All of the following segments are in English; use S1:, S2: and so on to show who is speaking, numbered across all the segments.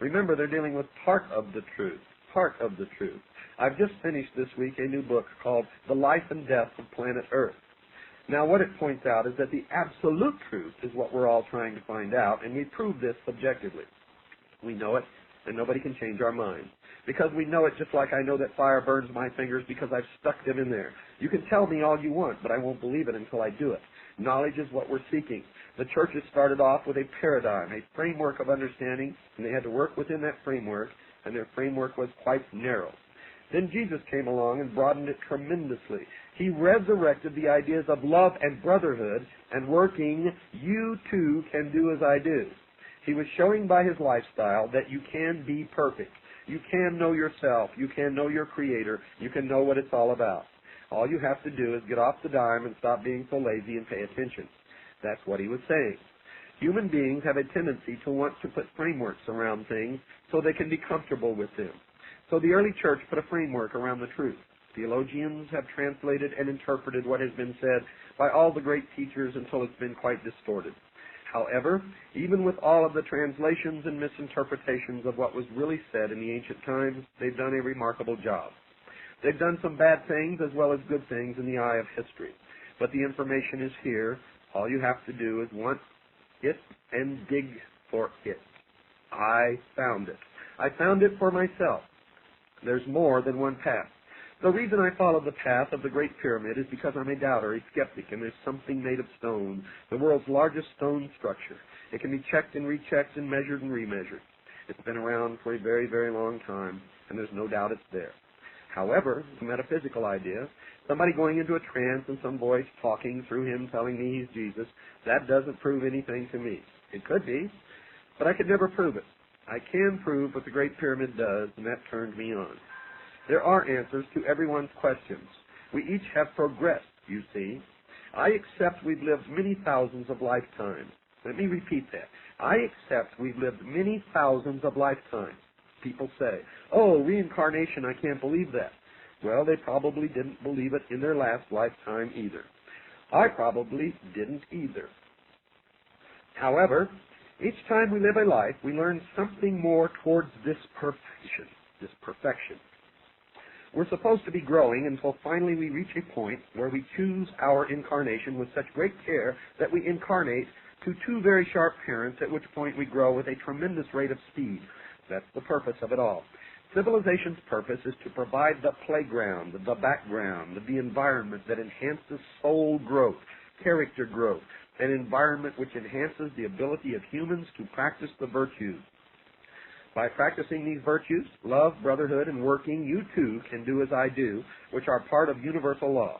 S1: Remember, they're dealing with part of the truth. Part of the truth. I've just finished this week a new book called The Life and Death of Planet Earth. Now, what it points out is that the absolute truth is what we're all trying to find out, and we prove this subjectively. We know it, and nobody can change our minds. Because we know it just like I know that fire burns my fingers because I've stuck them in there. You can tell me all you want, but I won't believe it until I do it. Knowledge is what we're seeking. The churches started off with a paradigm, a framework of understanding, and they had to work within that framework, and their framework was quite narrow. Then Jesus came along and broadened it tremendously. He resurrected the ideas of love and brotherhood, and working, you too can do as I do. He was showing by his lifestyle that you can be perfect. You can know yourself. You can know your Creator. You can know what it's all about. All you have to do is get off the dime and stop being so lazy and pay attention. That's what he was saying. Human beings have a tendency to want to put frameworks around things so they can be comfortable with them. So the early church put a framework around the truth. Theologians have translated and interpreted what has been said by all the great teachers until it's been quite distorted. However, even with all of the translations and misinterpretations of what was really said in the ancient times, they've done a remarkable job. They've done some bad things as well as good things in the eye of history. But the information is here. All you have to do is want it and dig for it. I found it. I found it for myself. There's more than one path. The reason I follow the path of the Great Pyramid is because I'm a doubter, a skeptic, and there's something made of stone, the world's largest stone structure. It can be checked and rechecked and measured and remeasured. It's been around for a very, very long time, and there's no doubt it's there. However, the metaphysical idea, somebody going into a trance and some voice talking through him telling me he's Jesus, that doesn't prove anything to me. It could be, but I could never prove it. I can prove what the Great Pyramid does, and that turned me on. There are answers to everyone's questions. We each have progressed, you see. I accept we've lived many thousands of lifetimes. Let me repeat that. I accept we've lived many thousands of lifetimes. People say, oh, reincarnation, I can't believe that. Well, they probably didn't believe it in their last lifetime either. I probably didn't either. However, each time we live a life, we learn something more towards this perfection. We're supposed to be growing until finally we reach a point where we choose our incarnation with such great care that we incarnate to two very sharp parents, at which point we grow with a tremendous rate of speed. That's the purpose of it all. Civilization's purpose is to provide the playground, the background, the environment that enhances soul growth, character growth, an environment which enhances the ability of humans to practice the virtues. By practicing these virtues, love, brotherhood, and working, you too can do as I do, which are part of universal law.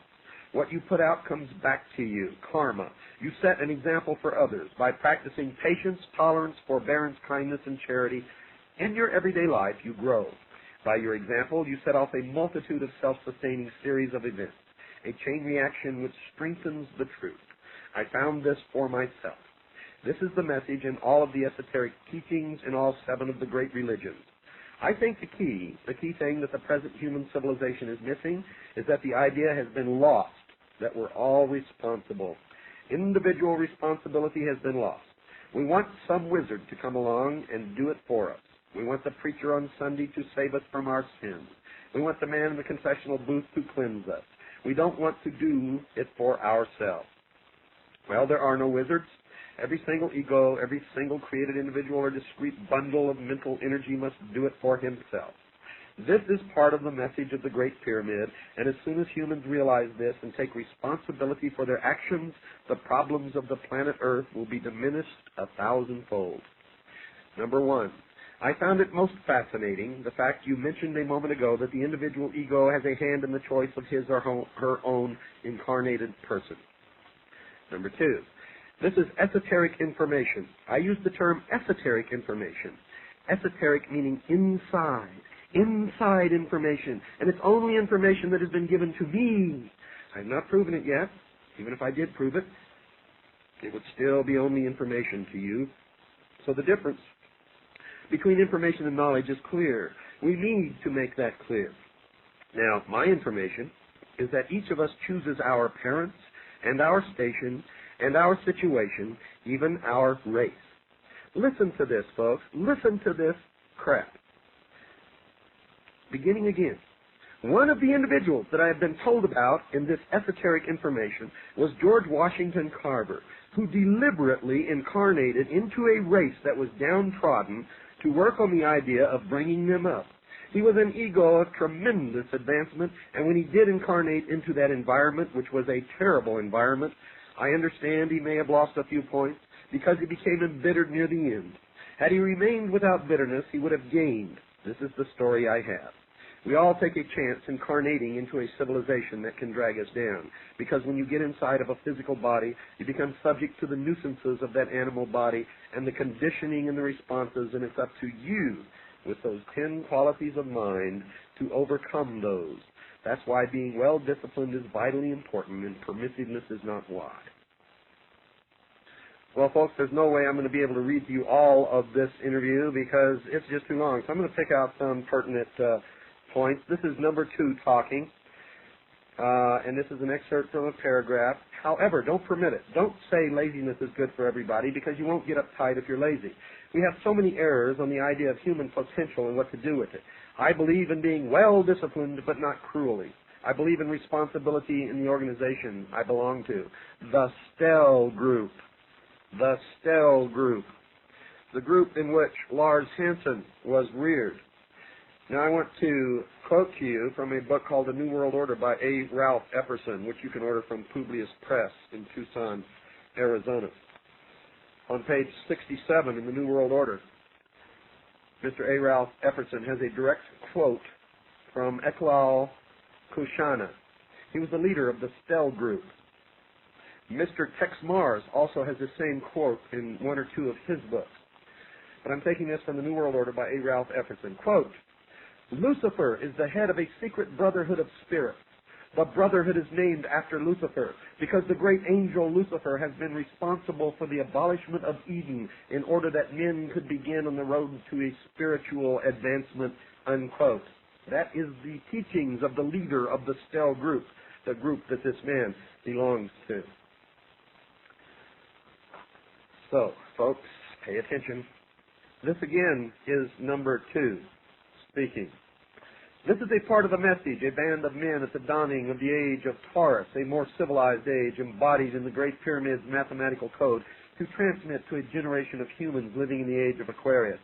S1: What you put out comes back to you, karma. You set an example for others by practicing patience, tolerance, forbearance, kindness, and charity. In your everyday life, you grow. By your example, you set off a multitude of self-sustaining series of events, a chain reaction which strengthens the truth. I found this for myself. This is the message in all of the esoteric teachings in all 7 of the great religions. I think the key thing that the present human civilization is missing is that the idea has been lost, that we're all responsible. Individual responsibility has been lost. We want some wizard to come along and do it for us. We want the preacher on Sunday to save us from our sins. We want the man in the confessional booth to cleanse us. We don't want to do it for ourselves. Well, there are no wizards. Every single ego, every single created individual or discrete bundle of mental energy must do it for himself. This is part of the message of the Great Pyramid, and as soon as humans realize this and take responsibility for their actions, the problems of the planet Earth will be diminished 1,000-fold. Number 1, I found it most fascinating, the fact you mentioned a moment ago that the individual ego has a hand in the choice of his or her own incarnated person. Number 2, this is esoteric information. I use the term esoteric information. Esoteric meaning inside information. And it's only information that has been given to me. I've not proven it yet. Even if I did prove it, it would still be only information to you. So the difference between information and knowledge is clear. We need to make that clear. Now, my information is that each of us chooses our parents and our station and our situation, even our race. Listen to this, folks. Listen to this crap. Beginning again. One of the individuals that I have been told about in this esoteric information was George Washington Carver, who deliberately incarnated into a race that was downtrodden to work on the idea of bringing them up. He was an ego of tremendous advancement, and when he did incarnate into that environment, which was a terrible environment, I understand he may have lost a few points because he became embittered near the end. Had he remained without bitterness, he would have gained. This is the story I have. We all take a chance incarnating into a civilization that can drag us down, because when you get inside of a physical body, you become subject to the nuisances of that animal body and the conditioning and the responses, and it's up to you with those 10 qualities of mind to overcome those. That's why being well-disciplined is vitally important, and permissiveness is not why. Well, folks, there's no way I'm going to be able to read to you all of this interview because it's just too long. So I'm going to pick out some pertinent points. This is number 2 talking, and this is an excerpt from a paragraph. However, don't permit it. Don't say laziness is good for everybody because you won't get uptight if you're lazy. We have so many errors on the idea of human potential and what to do with it. I believe in being well-disciplined but not cruelly. I believe in responsibility in the organization I belong to. The STEL Group. The STEL Group. The group in which Lars Hansen was reared. Now I want to quote to you from a book called The New World Order by A. Ralph Epperson, which you can order from Publius Press in Tucson, Arizona. On page 67 in The New World Order, Mr. A. Ralph Epperson has a direct quote from Eklal Kushana. He was the leader of the STEL Group. Mr. Tex Mars also has the same quote in one or two of his books. But I'm taking this from The New World Order by A. Ralph Epperson. Quote, Lucifer is the head of a secret brotherhood of spirits. The brotherhood is named after Lucifer because the great angel Lucifer has been responsible for the abolishment of Eden in order that men could begin on the road to a spiritual advancement, unquote. That is the teachings of the leader of the STEL Group, the group that this man belongs to. So, folks, pay attention. This again is number 2 speaking. This is a part of the message, a band of men at the dawning of the age of Taurus, a more civilized age embodied in the Great Pyramid's mathematical code, to transmit to a generation of humans living in the age of Aquarius,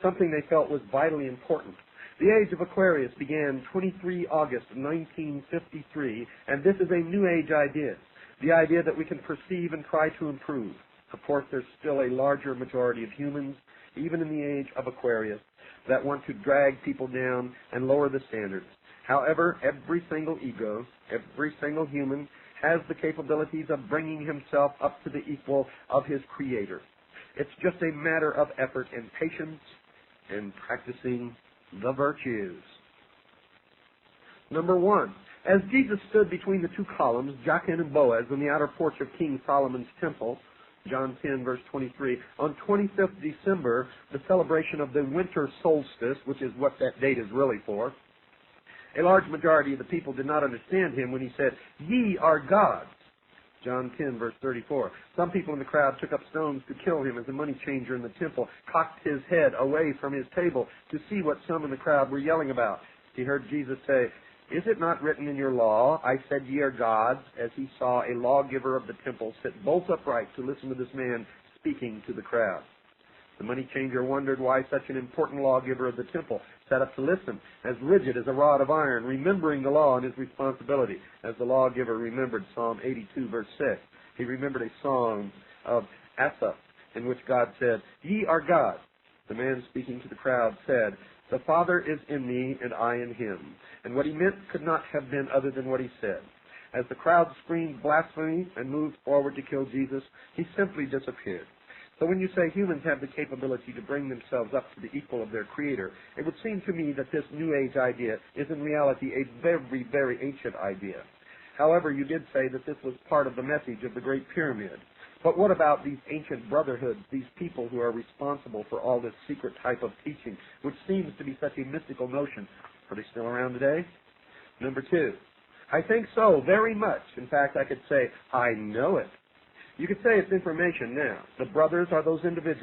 S1: something they felt was vitally important. The age of Aquarius began 23 August 1953, and this is a New Age idea, the idea that we can perceive and try to improve. Of course, there's still a larger majority of humans, even in the age of Aquarius, that want to drag people down and lower the standards. However, every single ego, every single human has the capabilities of bringing himself up to the equal of his Creator. It's just a matter of effort and patience and practicing the virtues. Number 1, as Jesus stood between the 2 columns, Jachin and Boaz, on the outer porch of King Solomon's temple, John 10, verse 23, on 25th December, the celebration of the winter solstice, which is what that date is really for, a large majority of the people did not understand him when he said, "Ye are gods." John 10, verse 34. Some people in the crowd took up stones to kill him as the money changer in the temple cocked his head away from his table to see what some in the crowd were yelling about. He heard Jesus say, "Is it not written in your law, I said ye are gods," as he saw a lawgiver of the temple sit bolt upright to listen to this man speaking to the crowd. The money changer wondered why such an important lawgiver of the temple sat up to listen, as rigid as a rod of iron, remembering the law and his responsibility, as the lawgiver remembered Psalm 82, verse 6. He remembered a song of Asaph in which God said, "Ye are gods." The man speaking to the crowd said, "The Father is in me, and I in him." And what he meant could not have been other than what he said. As the crowd screamed blasphemy and moved forward to kill Jesus, he simply disappeared. So when you say humans have the capability to bring themselves up to the equal of their Creator, it would seem to me that this New Age idea is in reality a very, very ancient idea. However, you did say that this was part of the message of the Great Pyramid. But what about these ancient brotherhoods, these people who are responsible for all this secret type of teaching, which seems to be such a mystical notion? Are they still around today? Number 2, I think so, very much. In fact, I could say, I know it. You could say it's information now. The brothers are those individuals